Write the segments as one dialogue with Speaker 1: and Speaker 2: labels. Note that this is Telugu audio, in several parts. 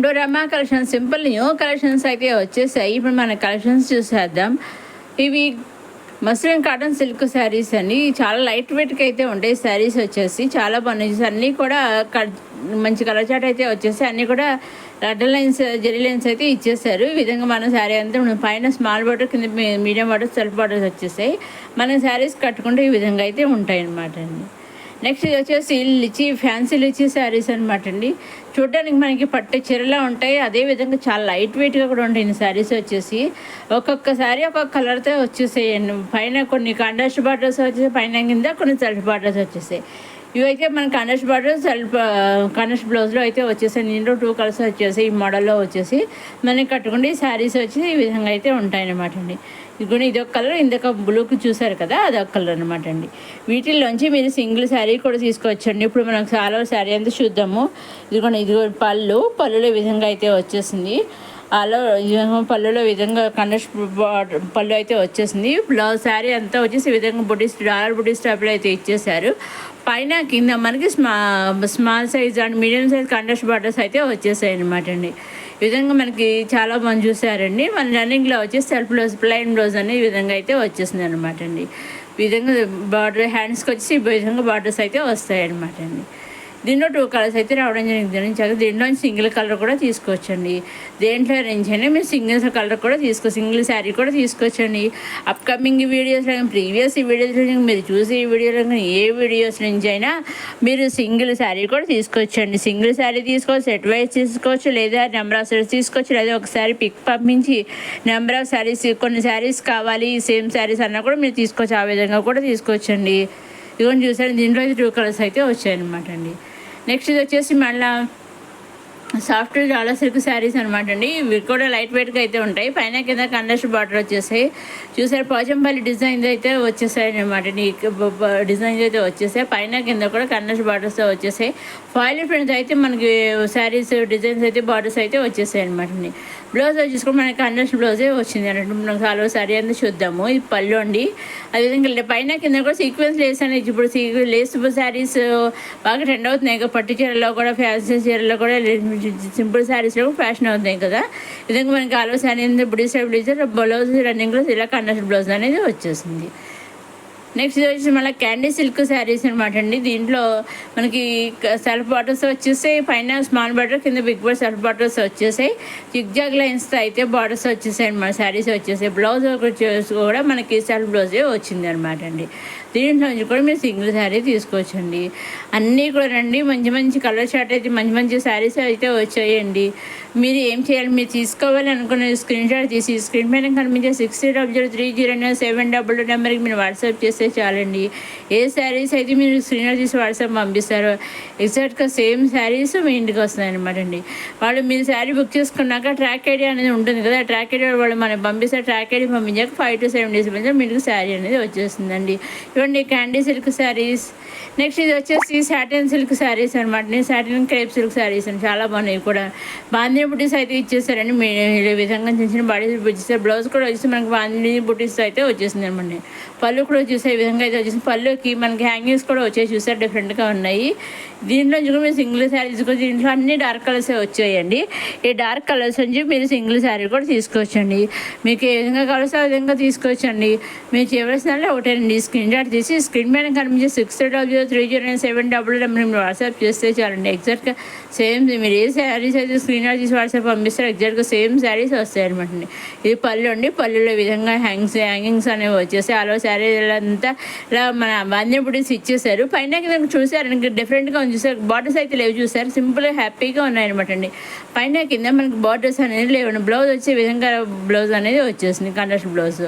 Speaker 1: Welcome to Rama collections. Simple new collections అయితే వచ్చేసాయి. ఇప్పుడు మన కలెక్షన్స్ చూసేద్దాం. ఇవి మస్లిన్ కాటన్ సిల్క్ శారీస్ అని చాలా లైట్ వెయిట్కి అయితే ఉంటాయి. శారీస్ వచ్చేసి చాలా బాగున్నాయి. అన్నీ కూడా మంచి కలర్ చాట్ అయితే వచ్చేసి అన్నీ కూడా రెడ్ లైన్స్ జెరీ లైన్స్ అయితే ఇచ్చేసారు. ఈ విధంగా మన శారీ అంతా పైన స్మాల్ బార్డర్, కింద మీడియం బార్డర్, సెల్ఫ్ బార్డర్స్ వచ్చేసాయి. మన శారీస్ కట్టుకుంటే ఈ విధంగా అయితే ఉంటాయి అన్నమాట అండి. నెక్స్ట్ ఇది వచ్చేసి లిచీ, ఫ్యాన్సీ లిచీ శారీస్ అనమాట అండి. చూడడానికి మనకి పట్టు చీరలా ఉంటాయి. అదేవిధంగా చాలా లైట్ వెయిట్గా కూడా ఉంటాయి శారీస్ వచ్చేసి. ఒక్కొక్క శారీ ఒక్కొక్క కలర్తో వచ్చేసాయండి. పైన కొన్ని కాంట్రాస్ట్ బార్డర్స్ వచ్చేసాయి, పైన కింద కొన్ని సెల్ఫ్ బార్డర్స్ వచ్చేసాయి. ఇవైతే మన కాంట్రాస్ట్ బార్డర్, సెల్ఫ్ కాంట్రాస్ట్ బ్లౌజ్లో అయితే వచ్చేసాయి. దీంట్లో 2 కలర్స్ వచ్చేసి ఈ మోడల్లో వచ్చేసి మనకి కట్టుకుంటే ఈ శారీస్ వచ్చి ఈ విధంగా అయితే ఉంటాయన్నమాట అండి. ఇదిగోండి ఇదొక కలర్, ఇందాక బ్లూకి చూసారు కదా, అదొక కలర్ అనమాట అండి. వీటిల్లోంచి మీరు సింగిల్ శారీ కూడా తీసుకోవచ్చండి. ఇప్పుడు మనం చాలా శారీ అంతా చూద్దాము. ఇదిగో పళ్ళులో ఈ విధంగా అయితే వచ్చేసింది. అలా పళ్ళులో విధంగా కండస్ట్ పళ్ళు అయితే వచ్చేసింది. బ్లౌజ్ శారీ అంతా వచ్చేసి ఈ విధంగా డాలర్ బుడ్డిస్ టైప్లో అయితే ఇచ్చేసారు. పైన కింద మనకి small size and medium size contrast borders అయితే వచ్చేసాయి అనమాట అండి. ఈ విధంగా మనకి చాలా మంది చూసారండి. మన రన్నింగ్లో వచ్చేసి సెల్ఫ్ బ్లౌజ్, ప్లెయిన్ బ్లౌజ్ అనే ఈ విధంగా అయితే వచ్చేసింది అనమాట అండి. ఈ విధంగా బార్డర్ హ్యాండ్స్కి వచ్చి ఈ విధంగా బార్డర్స్ అయితే వస్తాయి అనమాట అండి. దీంట్లో 2 కలర్స్ అయితే రావడం జరిగింది. దీంట్లో సింగిల్ కలర్ కూడా తీసుకోవచ్చండి. దేంట్లో నుంచి అయినా మీరు సింగిల్ కలర్ కూడా సింగిల్ శారీ కూడా తీసుకోవచ్చండి. అప్కమింగ్ వీడియోస్లో కానీ ప్రీవియస్ వీడియోస్లో మీరు చూసే వీడియోలో కానీ ఏ వీడియోస్ నుంచి అయినా మీరు సింగిల్ శారీ కూడా తీసుకోవచ్చండి. సింగిల్ శారీ తీసుకోవచ్చు, సెట్ వైజ్ తీసుకోవచ్చు, లేదా నెంబర్ ఆఫ్ సెట్స్ తీసుకోవచ్చు, లేదా ఒకసారి పిక్ పంపించి నెంబర్ ఆఫ్ శారీస్, కొన్ని శారీస్ కావాలి సేమ్ శారీస్ అన్నా కూడా మీరు తీసుకోవచ్చు. ఆ విధంగా కూడా తీసుకోవచ్చండి. ఇవన్నీ చూసారు. దీంట్లో 2 కలర్స్ అయితే వచ్చాయన్నమాట అండి. నెక్స్ట్ ఇది వచ్చేసి మళ్ళీ సాఫ్ట్ చాలా సిల్క్ శారీస్ అనమాట అండి. ఇవి కూడా లైట్ వెయిట్గా అయితే ఉంటాయి. పైన కింద కండస్ట్ బార్డర్ వచ్చేసాయి. చూసారు పోచంపల్లి డిజైన్స్ అయితే వచ్చేసాయి అనమాట అండి. డిజైన్స్ అయితే వచ్చేసాయి. పైన కింద కూడా కండస్ట్ బార్డర్స్ వచ్చేసాయి. ఫాయిల్ ప్రింట్స్ అయితే మనకి శారీస్ డిజైన్స్ అయితే బార్డర్స్ అయితే వచ్చేసాయి అనమాట అండి. బ్లౌజ్ వచ్చేసుకొని మనకి కండస్ట్ బ్లౌజే వచ్చింది అన్నట్టు. మనకు చాలా శారీ అంతా చూద్దాము. ఇది పళ్ళు అండి. అదేవిధంగా పైన కింద కూడా సీక్వెన్స్ లేస్ అనేది ఇప్పుడు లేస్ శారీస్ బాగా ట్రెండ్ అవుతున్నాయి కదా. పట్టు చీరల్లో కూడా, ఫ్యాన్సీ చీరల్లో కూడా, సింపుల్ శారీస్లో కూడా ఫ్యాషన్ అవుతున్నాయి కదా. విధంగా మనకి ఆలో శారీ బుడి బ్లౌజ్ రన్నింగ్లో ఇలా కండస్ట్ బ్లౌజ్ అనేది వచ్చేసింది. నెక్స్ట్ ఇది వచ్చి మళ్ళీ క్యాండీ సిల్క్ శారీస్ అనమాట అండి. దీంట్లో మనకి సెల్ఫ్ బార్డర్స్ వచ్చేసాయి. పైన స్మాల్ బార్డర్, కింద బిగ్ బార్డర్ సెల్ఫ్ బార్డర్స్ వచ్చేసాయి. జిగ్జాగ్ లైన్స్తో అయితే బార్డర్స్ వచ్చేసాయి అనమాట. శారీస్ వచ్చేసాయి. బ్లౌజ్ కూడా మనకి సెల్ఫ్ బ్లౌజే వచ్చింది అనమాట అండి. దీంట్లో నుంచి కూడా మీరు సింగిల్ శారీ తీసుకోవచ్చండి. అన్నీ కూడా రండి మంచి మంచి కలర్ షార్ట్ అయితే మంచి మంచి శారీస్ అయితే వచ్చాయండి. మీరు ఏం చేయాలి, మీరు తీసుకోవాలి అనుకున్న స్క్రీన్ షాట్ తీసి స్క్రీన్ పైన కనిపించే 60003007 నెంబర్కి మీరు వాట్సాప్ చేస్తే చాలండి. ఏ శారీస్ అయితే మీరు స్క్రీన్ షాట్ తీసి వాట్సాప్ పంపిస్తారో ఎగ్జాక్ట్గా సేమ్ శారీస్ మీ ఇంటికి వస్తాయి అనమాట అండి. వాళ్ళు మీరు శారీ బుక్ చేసుకున్నాక ట్రాక్ ఐడి అనేది ఉంటుంది కదా, ట్రాక్ ఐడి వాళ్ళు మనకి పంపిస్తారు. ట్రాక్ ఐడి పంపించాక 5 to 7 days మీద మీకు శారీ అనేది వచ్చేస్తుందండి. ఇవ్వండి క్యాండీ సిల్క్ శారీస్. నెక్స్ట్ ఇది వచ్చేసి సాటిన్ సిల్క్ శారీస్ అనమాట. సాటిన్ క్రేప్ సిల్క్ శారీస్ అని చాలా బాగున్నాయి కూడా. బాందిని బుటీస్ అయితే ఇచ్చేసారండి. ఈ విధంగా చిన్న చిన్న బాడీస్ ఇచ్చేసారు. బ్లౌజ్ కూడా వచ్చేసి మనకి బాందిని బుటీస్ అయితే వచ్చేసింది అనమాట. పళ్ళు కూడా వచ్చేసి ఈ విధంగా అయితే వచ్చేసి పళ్ళుకి మనకి హ్యాంగింగ్స్ కూడా వచ్చేసి చూసారు డిఫరెంట్గా ఉన్నాయి. దీంట్లో నుంచి కూడా మీరు సింగిల్ శారీ తీసుకోవచ్చు. దీంట్లో అన్ని డార్క్ కలర్సే వచ్చాయండి. ఈ డార్క్ కలర్స్ నుంచి మీరు సింగిల్ శారీ కూడా తీసుకోవచ్చండి. మీకు ఏ విధంగా కావాల్సి ఆ విధంగా తీసుకోవచ్చండి. మీరు చేయవలసిన ఒకటేనండి, స్క్రీన్ షాట్ తీసి స్క్రీన్ పైన కనిపించే 60003007 నెంబర్ మీరు వాట్సాప్ చేస్తే చాలండి. ఎగ్జాక్ట్గా సేమ్ మీరు ఏ శారీస్ అయితే స్క్రీన్ షాట్ తీసి వాట్సాప్ పంపిస్తారు ఎగ్జాక్ట్గా సేమ్ శారీస్ వస్తాయి అనమాట అండి. ఇది పళ్ళు అండి. పళ్ళులో విధంగా హ్యాంగింగ్స్ అనేవి వచ్చేసి అలా శారీ అంతా ఇలా మన బాందిని బుటీస్ ఇచ్చేసారు. పైన కింద చూసారు డిఫరెంట్గా ఉంది. చూసారు బార్డర్స్ అయితే లేవు. చూసారు సింపుల్గా హ్యాపీగా ఉన్నాయన్నమాట అండి. పైన కింద మనకి బార్డర్స్ అనేది లేవండి. బ్లౌజ్ వచ్చే విధంగా బ్లౌజ్ అనేది వచ్చేసింది కండస్ట్ బ్లౌజ్.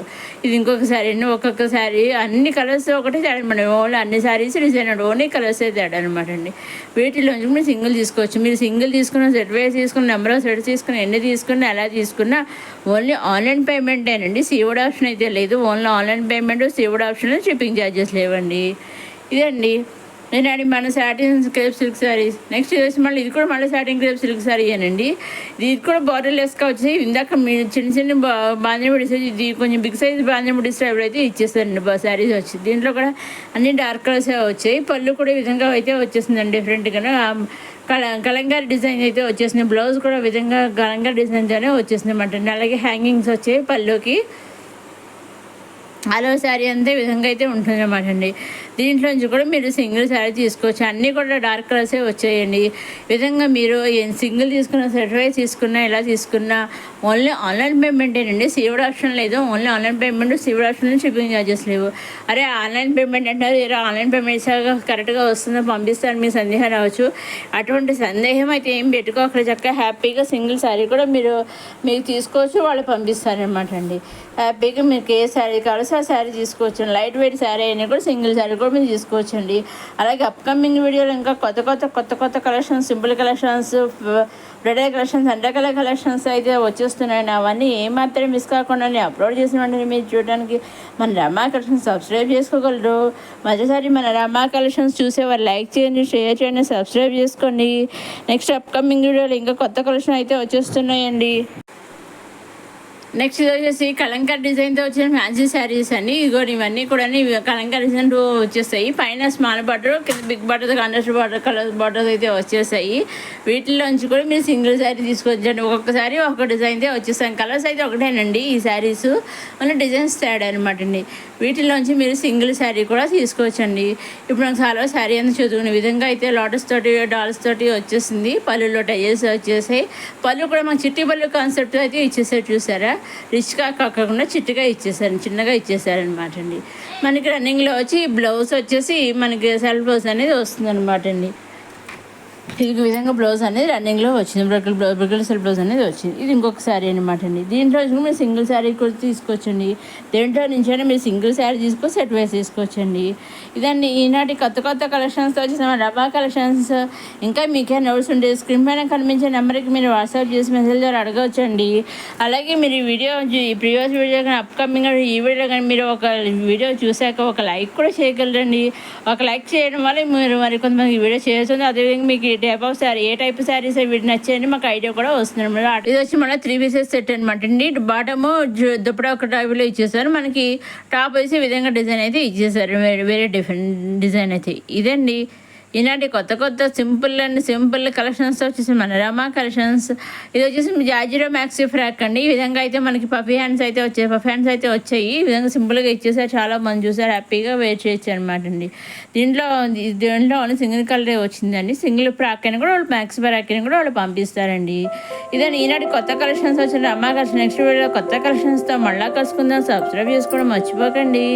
Speaker 1: ఇది ఇంకొక శారీ అండి. ఒక్కొక్క శారీ అన్ని కలర్స్ ఒకటే తేడా అనమాట. ఓన్లీ అన్ని శారీస్ డిజైన్ ఓన్లీ కలర్సే తేడా అనమాట అండి. వీటిలోంచి మీరు సింగిల్ తీసుకోవచ్చు. మీరు సింగిల్ తీసుకున్న, సెట్ వైజ్ తీసుకున్న, నెంబర్ ఆఫ్ సెట్స్ తీసుకున్న, ఎన్ని తీసుకున్నా ఎలా తీసుకున్నా ఓన్లీ ఆన్లైన్ పేమెంటేనండి. సీవుడ్ ఆప్షన్ అయితే లేదు. Only online payment, Seawood option, shipping charges లేవండి. ఇదండి నేనండి మన satin crepe silk saris. Next వచ్చి మళ్ళీ ఇది కూడా మళ్ళీ సాటిన్ క్రేప్ సిల్క్ శారీ అనండి. ఇది కూడా బార్డర్ లెస్గా వచ్చి ఇందాక మీరు చిన్న చిన్న బాందిని బుటీస్, ఇది కొంచెం బిగ్ సైజ్ బాందిని బుటీస్ ఎవరైతే ఇచ్చేస్తారండి శారీస్ వచ్చి. దీంట్లో కూడా అన్ని డార్క్ కలర్స్ వచ్చాయి. పళ్ళు కూడా ఈ విధంగా అయితే వచ్చేసిందండి డిఫరెంట్గా. కలంకారీ డిజైన్ అయితే వచ్చేసింది. బ్లౌజ్ కూడా విధంగా కలంకారీ డిజైన్తోనే వచ్చేసింది అన్నమాట. అలాగే హ్యాంగింగ్స్ వచ్చాయి పళ్ళుకి. ఆల్ ఓవర్ శారీ అంతే విధంగా అయితే ఉంటుందన్నమాట అండి. దీంట్లోంచి కూడా మీరు సింగిల్ శారీ తీసుకోవచ్చు. అన్నీ కూడా డార్క్ కలర్సే వచ్చాయండి. విధంగా మీరు సింగిల్ తీసుకున్న సర్టిఫైజ్ తీసుకున్నా ఇలా తీసుకున్నా ఓన్లీ ఆన్లైన్ పేమెంటేనండి. సీవుడ్ ఆప్షన్ లేదు. Only online payment. Seawood option shipping charges లేవు. అరే ఆన్లైన్ పేమెంట్ అంటారు, ఇలా ఆన్లైన్ పేమెంట్ కరెక్ట్గా వస్తుందో పంపిస్తాను మీ సందేహం రావచ్చు. అటువంటి సందేహం అయితే ఏం పెట్టుకోకలేదు. చక్కగా హ్యాపీగా సింగిల్ శారీ కూడా మీకు తీసుకోవచ్చు, వాళ్ళు పంపిస్తారనమాట అండి. హ్యాపీగా మీకు ఏ శారీ కావాలో ఆ శారీ తీసుకోవచ్చు. లైట్ వెయిట్ శారీ అయినా కూడా సింగిల్ శారీ కూడా మీరు తీసుకోవచ్చండి. అలాగే అప్కమింగ్ వీడియోలో ఇంకా కొత్త collections, simple collections, bridal collections, under colour collections అయితే వచ్చేస్తున్నాయండి. అవన్నీ ఏమాత్రం మిస్ కాకుండా అప్లోడ్ చేసిన వెంటనే మీరు చూడడానికి మన రమా కలెక్షన్స్ సబ్స్క్రైబ్ చేసుకోగలరు. మరోసారి మన రమా కలెక్షన్స్ చూసేవారు లైక్ చేయండి, షేర్ చేయండి, సబ్స్క్రైబ్ చేసుకోండి. నెక్స్ట్ అప్కమింగ్ వీడియోలో ఇంకా కొత్త కలెక్షన్ అయితే వచ్చేస్తున్నాయండి. నెక్స్ట్ ఇది వచ్చేసి కలంకారీ డిజైన్తో వచ్చిన ఫ్యాన్సీ శారీస్ అండి. ఇవన్నీ కూడా కలంకారీ డిజైన్ వచ్చేస్తాయి. పైన స్మాల్ బార్డర్, కింద big border, contrast border, colour borders అయితే వచ్చేసాయి. వీటిలోంచి కూడా మీరు సింగిల్ శారీ తీసుకోవచ్చండి. ఒక్కొక్కసారి ఒక డిజైన్తో వచ్చేస్తాయి. కలర్స్ అయితే ఒకటేనండి ఈ శారీస్, మళ్ళీ డిజైన్స్ తేడా అనమాట అండి. వీటిలోంచి మీరు సింగిల్ శారీ కూడా తీసుకోవచ్చండి. ఇప్పుడు నాకు చాలా శారీ అంతా చదువుకునే విధంగా అయితే లోటస్ తోటి, డాల్స్ తోటి వచ్చేసింది. పళ్ళులో టైల్స్ వచ్చేసాయి. పళ్ళు కూడా మాకు చిట్టి పళ్ళు కాన్సెప్ట్ అయితే ఇచ్చేసారు. చూసారా, రిచ్గా కాకుండా చిన్నగా ఇచ్చేసారనమాట అండి. మనకి రన్నింగ్లో వచ్చి బ్లౌజ్ వచ్చేసి మనకి సెల్ఫ్ బ్లౌజ్ అనేది వస్తుంది అనమాట అండి. ఇది విధంగా బ్లౌజ్ అనేది రన్నింగ్లో వచ్చింది. బ్రొకెల్ సెల్ బ్లౌజ్ అనేది వచ్చింది. ఇది ఇంకొక శారీ అనమాట అండి. దీంట్లో మీరు సింగిల్ శారీ కూడా తీసుకోవచ్చండి. దేంట్లో నుంచైనా మీరు సింగిల్ శారీ తీసుకొని సెట్ వేసి తీసుకోవచ్చండి. ఇదండి ఈనాటి కొత్త కలెక్షన్స్తో వచ్చేసిన రమా కలెక్షన్స్. ఇంకా మీకే నోట్స్ ఉంటే స్క్రీన్ పైన కనిపించే నెంబర్కి మీరు వాట్సాప్ చేసి మెసేజ్ ద్వారా అడగవచ్చండి. అలాగే మీరు ఈ ప్రీవియస్ వీడియో కానీ అప్కమింగ్ ఈ వీడియో కానీ మీరు ఒక వీడియో చూశాక ఒక లైక్ కూడా చేయగలరండి. ఒక లైక్ చేయడం వల్ల మీరు మరి కొంతమంది వీడియో చేస్తుంది. అదేవిధంగా మీకు type of sari, A type saris వీటి నచ్చాయని మాకు ఐడియా కూడా వస్తుంది అనమాట. ఇది వచ్చి మళ్ళీ 3 పీసెస్ సెట్ అనమాట అండి. బాటము దుప్పట ఒక టైప్లో ఇచ్చేసారు. మనకి టాప్ వేసి విధంగా డిజైన్ అయితే ఇచ్చేసారు. వేరే డిఫరెంట్ డిజైన్ అయితే ఇదండి. ఇలాంటి కొత్త సింపుల్ కలెక్షన్స్ వచ్చేసి మన రమా కలెక్షన్స్. ఇది వచ్చేసి జాజిరో మ్యాక్సీ ఫ్రాక్ అండి. ఈ విధంగా అయితే మనకి పఫీ హ్యాండ్స్ అయితే వచ్చాయి. ఈ విధంగా సింపుల్గా ఇచ్చేసారు. చాలా మంది చూసారు, హ్యాపీగా వేర్ చేయొచ్చు అనమాట అండి. దీంట్లో ఓన్లీ సింగిల్ కలరే వచ్చిందండి. సింగిల్ ఫ్రాక్ అని కూడా వాళ్ళు మ్యాక్సీ ఫ్రాక్ అని కూడా వాళ్ళు పంపిస్తారండి. ఇదండి ఈనాటి కొత్త కలెక్షన్స్ వచ్చిన రమా కలెక్షన్. నెక్స్ట్ వీడియో కొత్త కలెక్షన్స్తో మళ్ళీ కలుసుకుందాం. సబ్స్క్రైబ్ చేసుకోవడం మర్చిపోకండి.